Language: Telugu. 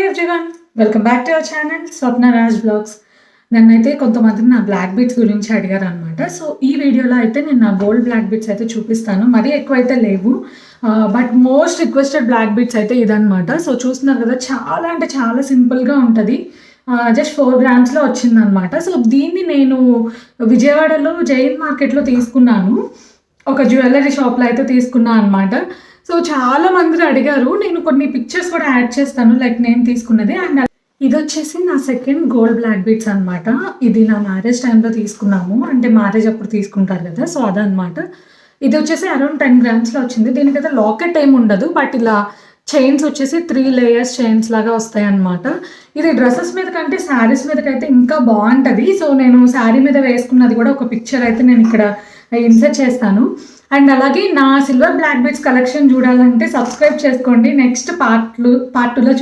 Everyone, welcome back to our channel Swapna Raj blogs. నన్నైతే కొంతమంది నా బ్లాక్ బీట్స్ గురించి అడిగారు అనమాట. సో ఈ వీడియోలో అయితే నేను నా గోల్డ్ బ్లాక్ బీట్స్ అయితే చూపిస్తాను. మరీ ఎక్కువ అయితే లేవు, but most requested black beats అయితే ఇదనమాట. సో చూస్తున్నారు కదా, చాలా అంటే చాలా సింపుల్గా ఉంటుంది. జస్ట్ 4 గ్రామ్స్లో వచ్చిందనమాట. సో దీన్ని నేను విజయవాడలో జైన్ మార్కెట్లో తీసుకున్నాను. ఒక జ్యువెలరీ షాప్లో అయితే తీసుకున్నాను అనమాట. సో చాలా మంది అడిగారు, నేను కొన్ని పిక్చర్స్ కూడా యాడ్ చేస్తాను, లైక్ నేను తీసుకున్నది. అండ్ ఇది వచ్చేసి నా సెకండ్ గోల్డ్ బ్లాక్ బీట్స్ అనమాట. ఇది నా మ్యారేజ్ టైంలో తీసుకున్నాము, అంటే మ్యారేజ్ అప్పుడు తీసుకుంటారు కదా, సో అదనమాట. ఇది వచ్చేసి అరౌండ్ 10 గ్రామ్స్లో వచ్చింది. దీనికైతే లాకెట్ ఏమి ఉండదు, బట్ ఇలా చైన్స్ వచ్చేసి 3 లేయర్స్ చైన్స్ లాగా వస్తాయి అనమాట. ఇది డ్రెస్సెస్ మీద కంటే శారీస్ మీదకైతే ఇంకా బాగుంటుంది. సో నేను శారీ మీద వేసుకున్నది కూడా ఒక పిక్చర్ అయితే నేను ఇక్కడ ఇన్సర్ట్ చేస్తాను. అండ్ అలాగే నా సిల్వర్ బ్లాక్ బీట్స్ కలెక్షన్ చూడాలంటే సబ్స్క్రైబ్ చేసుకోండి. నెక్స్ట్ పార్ట్ 2లో